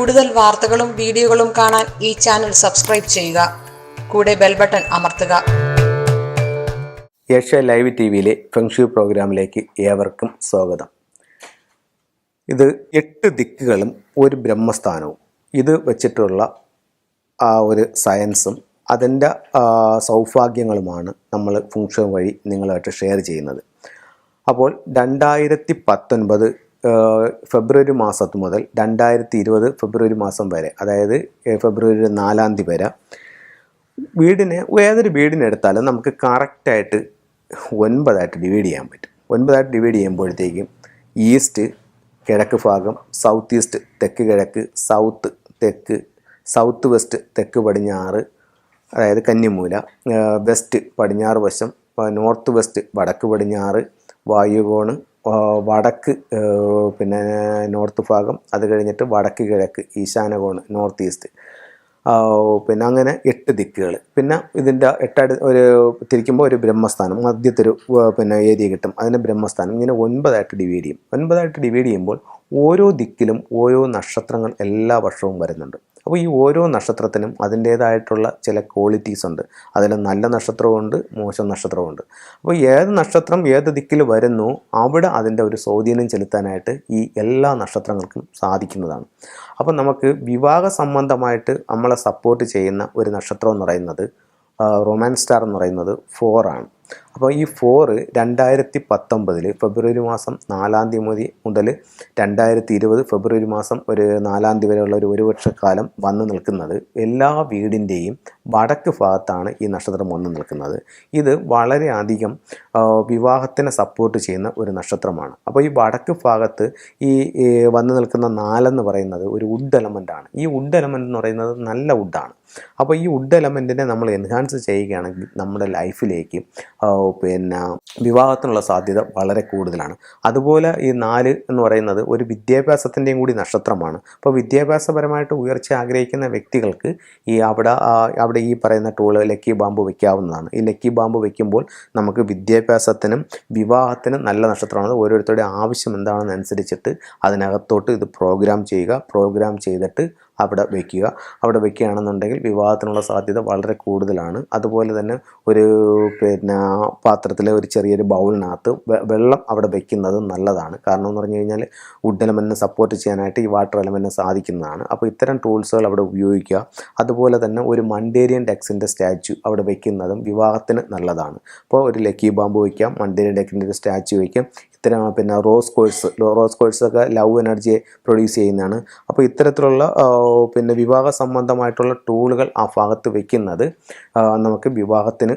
കൂടുതൽ വാർത്തകളും വീഡിയോകളും കാണാൻ ഈ ചാനൽ സബ്സ്ക്രൈബ് ചെയ്യുക. കൂടെ ബെൽ ബട്ടൺ അമർത്തുക. ഏഷ്യ ലൈവ് ടിവിയിലെ ഫെങ്ഷു പ്രോഗ്രാമിലേക്ക് ഏവർക്കും സ്വാഗതം. ഇത് 8 ദിക്കുകളും ഒരു ബ്രഹ്മസ്ഥാനവും ഇത് വെച്ചിട്ടുള്ള ഒരു സയൻസും അതിൻ്റെ സൗഭാഗ്യങ്ങളുമാണ് നമ്മൾ ഫെങ്ഷു വഴി നിങ്ങളുമായിട്ട് ഷെയർ ചെയ്യുന്നത്. അപ്പോൾ 2019 ഫെബ്രുവരി മാസത്ത് മുതൽ 2020 ഫെബ്രുവരി മാസം വരെ, അതായത് ഫെബ്രുവരി 4 വരെ ഏതൊരു വീടിനെടുത്താലും നമുക്ക് കറക്റ്റായിട്ട് 9 ഡിവൈഡ് ചെയ്യാൻ പറ്റും. 9 ഡിവൈഡ് ചെയ്യുമ്പോഴത്തേക്കും ഈസ്റ്റ് കിഴക്ക് ഭാഗം, സൗത്ത് ഈസ്റ്റ് തെക്ക് കിഴക്ക്, സൗത്ത് തെക്ക്, സൗത്ത് വെസ്റ്റ് തെക്ക് പടിഞ്ഞാറ്, അതായത് കന്നിമൂല, വെസ്റ്റ് പടിഞ്ഞാറ് വശം, നോർത്ത് വെസ്റ്റ് വടക്ക് പടിഞ്ഞാറ്, വായുകോണ്, വടക്ക് നോർത്ത് ഭാഗം, അത് കഴിഞ്ഞിട്ട് വടക്ക് കിഴക്ക്, ഈശാനകോണ്, നോർത്ത് ഈസ്റ്റ്, അങ്ങനെ 8 ദിക്കുകൾ. പിന്നെ ഇതിൻ്റെ ഒരു തിരിക്കുമ്പോൾ ഒരു ബ്രഹ്മസ്ഥാനം, മധ്യത്തെ ഒരു ഏരിയ കിട്ടും, അതിന് ബ്രഹ്മസ്ഥാനം. ഇങ്ങനെ 9 ഡിവൈഡ് ചെയ്യും. 9 ഡിവൈഡ് ചെയ്യുമ്പോൾ ഓരോ ദിക്കിലും ഓരോ നക്ഷത്രങ്ങൾ എല്ലാ വർഷവും വരുന്നുണ്ട്. അപ്പോൾ ഈ ഓരോ നക്ഷത്രത്തിനും അതിൻ്റേതായിട്ടുള്ള ചില ക്വാളിറ്റീസ് ഉണ്ട്. അതിൽ നല്ല നക്ഷത്രമുണ്ട്, മോശം നക്ഷത്രമുണ്ട്. അപ്പോൾ ഏത് നക്ഷത്രം ഏത് ദിക്കിൽ വരുന്നു അവിടെ അതിൻ്റെ ഒരു സ്വാധീനം ചെലുത്താനായിട്ട് ഈ എല്ലാ നക്ഷത്രങ്ങൾക്കും സാധിക്കുന്നതാണ്. അപ്പോൾ നമുക്ക് വിവാഹ സംബന്ധമായിട്ട് നമ്മളെ സപ്പോർട്ട് ചെയ്യുന്ന ഒരു നക്ഷത്രം എന്ന് പറയുന്നത് റൊമാൻസ് സ്റ്റാർ എന്ന് പറയുന്നത് 4 ആണ്. അപ്പോൾ ഈ 4 2019 ഫെബ്രുവരി മാസം 4 മുതൽ 2020 ഫെബ്രുവരി മാസം ഒരു 4 വരെയുള്ള ഒരു വർഷക്കാലം വന്നു നിൽക്കുന്നത് എല്ലാ വീടിൻ്റെയും വടക്ക് ഭാഗത്താണ് ഈ നക്ഷത്രം വന്നു നിൽക്കുന്നത്. ഇത് വളരെയധികം വിവാഹത്തിനെ സപ്പോർട്ട് ചെയ്യുന്ന ഒരു നക്ഷത്രമാണ്. അപ്പോൾ ഈ വടക്ക് ഭാഗത്ത് ഈ വന്നു നിൽക്കുന്ന 4 എന്ന് പറയുന്നത് ഒരു വുഡ് എലമെൻ്റാണ്. ഈ വുഡ് എലമെൻ്റ് എന്ന് പറയുന്നത് നല്ല വുഡാണ്. അപ്പോൾ ഈ വുഡ് എലമെൻറ്റിനെ നമ്മൾ എൻഹാൻസ് ചെയ്യുകയാണെങ്കിൽ നമ്മുടെ ലൈഫിലേക്ക് വിവാഹത്തിനുള്ള സാധ്യത വളരെ കൂടുതലാണ്. അതുപോലെ ഈ 4 എന്ന് പറയുന്നത് ഒരു വിദ്യാഭ്യാസത്തിൻ്റെയും കൂടി നക്ഷത്രമാണ്. അപ്പോൾ വിദ്യാഭ്യാസപരമായിട്ട് ഉയർച്ച ആഗ്രഹിക്കുന്ന വ്യക്തികൾക്ക് അവിടെ ഈ പറയുന്ന ടൂള് ലക്കി ബാമ്പ് വയ്ക്കാവുന്നതാണ്. ഈ ലക്കി ബാമ്പ് വയ്ക്കുമ്പോൾ നമുക്ക് വിദ്യാഭ്യാസത്തിനും വിവാഹത്തിനും നല്ല നക്ഷത്രമാണ്. ഓരോരുത്തരുടെ ആവശ്യം എന്താണെന്ന് അനുസരിച്ചിട്ട് അതിനകത്തോട്ട് ഇത് പ്രോഗ്രാം ചെയ്യുക. പ്രോഗ്രാം ചെയ്തിട്ട് അവിടെ വയ്ക്കുകയാണെന്നുണ്ടെങ്കിൽ വിവാഹത്തിനുള്ള സാധ്യത വളരെ കൂടുതലാണ്. അതുപോലെ തന്നെ ഒരു പാത്രത്തിൽ ഒരു ചെറിയൊരു ബൗളിനകത്ത് വെള്ളം അവിടെ വയ്ക്കുന്നത് നല്ലതാണ്. കാരണം എന്ന് പറഞ്ഞു കഴിഞ്ഞാൽ വുഡ് എലമെൻറ്റിനെ സപ്പോർട്ട് ചെയ്യാനായിട്ട് ഈ വാട്ടർ എലമെൻറ്റിന് സാധിക്കുന്നതാണ്. അപ്പോൾ ഇത്തരം ടൂൾസുകൾ അവിടെ ഉപയോഗിക്കുക. അതുപോലെ തന്നെ ഒരു മണ്ടേരിയൻ ഡെക്സിൻ്റെ സ്റ്റാച്യു അവിടെ വയ്ക്കുന്നതും വിവാഹത്തിന് നല്ലതാണ്. അപ്പോൾ ഒരു ലക്കി ബാമ്പ് വയ്ക്കാം, മണ്ടേരിയൻ ഡെക്കിൻ്റെ ഒരു സ്റ്റാച്യു വയ്ക്കാം. ഇത്തരം റോസ് കോഴ്സൊക്കെ ലവ് എനർജിയെ പ്രൊഡ്യൂസ് ചെയ്യുന്നതാണ്. അപ്പോൾ ഇത്തരത്തിലുള്ള വിവാഹ സംബന്ധമായിട്ടുള്ള ടൂളുകൾ ആ ഭാഗത്ത് വയ്ക്കുന്നത് നമുക്ക് വിവാഹത്തിന്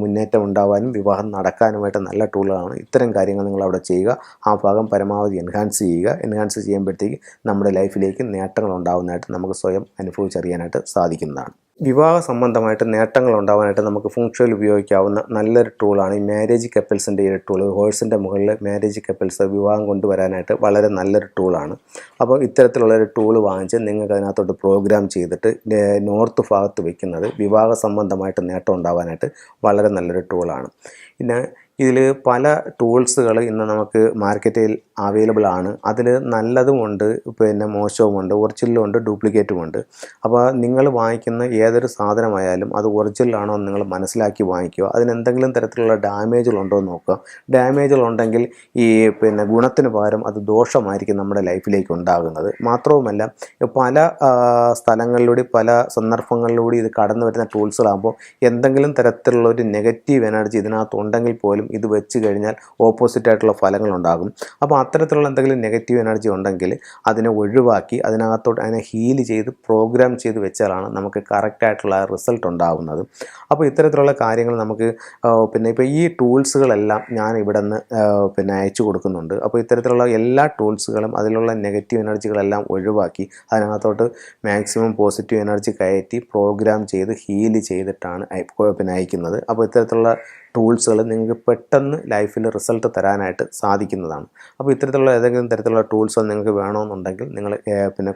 മുന്നേറ്റം ഉണ്ടാകാനും വിവാഹം നടക്കാനുമായിട്ട് നല്ല ടൂളുകളാണ്. ഇത്തരം കാര്യങ്ങൾ നിങ്ങൾ അവിടെ ചെയ്യുക. ആ ഭാഗം പരമാവധി എൻഹാൻസ് ചെയ്യുക. എൻഹാൻസ് ചെയ്യുമ്പോഴത്തേക്ക് നമ്മുടെ ലൈഫിലേക്ക് നേട്ടങ്ങൾ ഉണ്ടാകുന്നതായിട്ട് നമുക്ക് സ്വയം അനുഭവിച്ചറിയാനായിട്ട് സാധിക്കുന്നതാണ്. വിവാഹ സംബന്ധമായിട്ട് നേട്ടങ്ങൾ ഉണ്ടാകാനായിട്ട് നമുക്ക് ഫെങ്ഷുയിൽ ഉപയോഗിക്കാവുന്ന നല്ലൊരു ടൂളാണ് ഈ മാരേജ് കപ്പിൾസിൻ്റെ ഈ ടൂൾ. ഹോഴ്സിൻ്റെ മുകളിൽ മാരേജ് കപ്പിൾസ് വിവാഹം കൊണ്ടുവരാനായിട്ട് വളരെ നല്ലൊരു ടൂളാണ്. അപ്പോൾ ഇത്തരത്തിലുള്ളൊരു ടൂൾ വാങ്ങിച്ച് നിങ്ങൾക്ക് അതിനകത്തോട്ട് പ്രോഗ്രാം ചെയ്തിട്ട് നോർത്ത് ഭാഗത്ത് വയ്ക്കുന്നത് വിവാഹ സംബന്ധമായിട്ട് നേട്ടം ഉണ്ടാകാനായിട്ട് വളരെ നല്ലൊരു ടൂളാണ്. പിന്നെ ഇതിൽ പല ടൂൾസുകൾ ഇന്ന് നമുക്ക് മാർക്കറ്റിൽ അവൈലബിൾ ആണ്. അതിൽ നല്ലതുമുണ്ട്, മോശവുമുണ്ട്, ഒറിജിനലുമുണ്ട്, ഡ്യൂപ്ലിക്കേറ്റുമുണ്ട്. അപ്പോൾ നിങ്ങൾ വാങ്ങിക്കുന്ന ഏതൊരു സാധനമായാലും അത് ഒറിജിനലാണോ എന്ന് നിങ്ങൾ മനസ്സിലാക്കി വാങ്ങിക്കുക. അതിനെന്തെങ്കിലും തരത്തിലുള്ള ഡാമേജുകളുണ്ടോ എന്ന് നോക്കുക. ഡാമേജുകളുണ്ടെങ്കിൽ ഈ ഗുണത്തിന് പകരം അത് ദോഷമായിരിക്കും നമ്മുടെ ലൈഫിലേക്ക് ഉണ്ടാകുന്നത്. മാത്രവുമല്ല പല സ്ഥലങ്ങളിലൂടെ പല സന്ദർഭങ്ങളിലൂടെ ഇത് കടന്നു വരുന്ന ടൂൾസുകളാകുമ്പോൾ എന്തെങ്കിലും തരത്തിലുള്ള ഒരു നെഗറ്റീവ് എനർജി ഇതിനകത്ത് ഉണ്ടെങ്കിൽ പോലും ഇത് വെച്ച് കഴിഞ്ഞാൽ ഓപ്പോസിറ്റായിട്ടുള്ള ഫലങ്ങളുണ്ടാകും. അപ്പോൾ അത്തരത്തിലുള്ള എന്തെങ്കിലും നെഗറ്റീവ് എനർജി ഉണ്ടെങ്കിൽ അതിനെ ഒഴിവാക്കി അതിനകത്തോട്ട് അതിനെ ഹീൽ ചെയ്ത് പ്രോഗ്രാം ചെയ്ത് വെച്ചാലാണ് നമുക്ക് കറക്റ്റായിട്ടുള്ള റിസൾട്ട് ഉണ്ടാകുന്നത്. അപ്പോൾ ഇത്തരത്തിലുള്ള കാര്യങ്ങൾ നമുക്ക് ഇപ്പോൾ ഈ ടൂൾസുകളെല്ലാം ഞാൻ ഇവിടെ നിന്ന് അയച്ചു കൊടുക്കുന്നുണ്ട്. അപ്പോൾ ഇത്തരത്തിലുള്ള എല്ലാ ടൂൾസുകളും അതിലുള്ള നെഗറ്റീവ് എനർജികളെല്ലാം ഒഴിവാക്കി അതിനകത്തോട്ട് മാക്സിമം പോസിറ്റീവ് എനർജി കയറ്റി പ്രോഗ്രാം ചെയ്ത് ഹീൽ ചെയ്തിട്ടാണ് അയക്കുന്നത്. അപ്പോൾ ഇത്തരത്തിലുള്ള ടൂൾസുകൾ നിങ്ങൾക്ക് പെട്ടെന്ന് ലൈഫിൽ റിസൾട്ട് തരാനായിട്ട് സാധിക്കുന്നതാണ്. അപ്പോൾ ഇത്തരത്തിലുള്ള ഏതെങ്കിലും തരത്തിലുള്ള ടൂൾസുകൾ നിങ്ങൾക്ക് വേണമെന്നുണ്ടെങ്കിൽ നിങ്ങൾ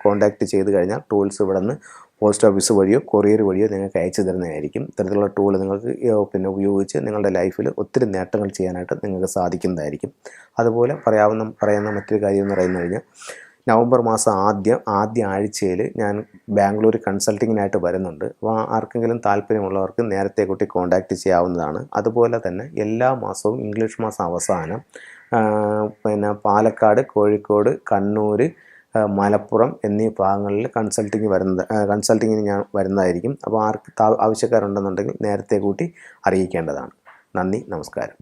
കോൺടാക്റ്റ് ചെയ്ത് കഴിഞ്ഞാൽ ടൂൾസ് ഇവിടെ നിന്ന് പോസ്റ്റ് ഓഫീസ് വഴിയോ കൊറിയർ വഴിയോ നിങ്ങൾക്ക് അയച്ചു തരുന്നതായിരിക്കും. ഇത്തരത്തിലുള്ള ടൂൾ നിങ്ങൾക്ക് ഉപയോഗിച്ച് നിങ്ങളുടെ ലൈഫിൽ ഒത്തിരി നേട്ടങ്ങൾ ചെയ്യാനായിട്ട് നിങ്ങൾക്ക് സാധിക്കുന്നതായിരിക്കും. അതുപോലെ പറയുന്ന മറ്റൊരു കാര്യം എന്ന് പറഞ്ഞു കഴിഞ്ഞാൽ നവംബർ മാസം ആദ്യ ആഴ്ചയിൽ ഞാൻ ബാംഗ്ലൂർ കൺസൾട്ടിങ്ങിനായിട്ട് വരുന്നുണ്ട്. അപ്പോൾ ആർക്കെങ്കിലും താല്പര്യമുള്ളവർക്ക് നേരത്തെ കൂട്ടി കോൺടാക്റ്റ് ചെയ്യാവുന്നതാണ്. അതുപോലെ തന്നെ എല്ലാ മാസവും ഇംഗ്ലീഷ് മാസം അവസാനം പിന്നെ പാലക്കാട്, കോഴിക്കോട്, കണ്ണൂർ, മലപ്പുറം എന്നീ ഭാഗങ്ങളിൽ കൺസൾട്ടിങ്ങിന് ഞാൻ വരുന്നതായിരിക്കും. അപ്പോൾ ആർക്ക് ആവശ്യക്കാരുണ്ടെന്നുണ്ടെങ്കിൽ നേരത്തെ കൂട്ടി അറിയിക്കേണ്ടതാണ്. നന്ദി, നമസ്കാരം.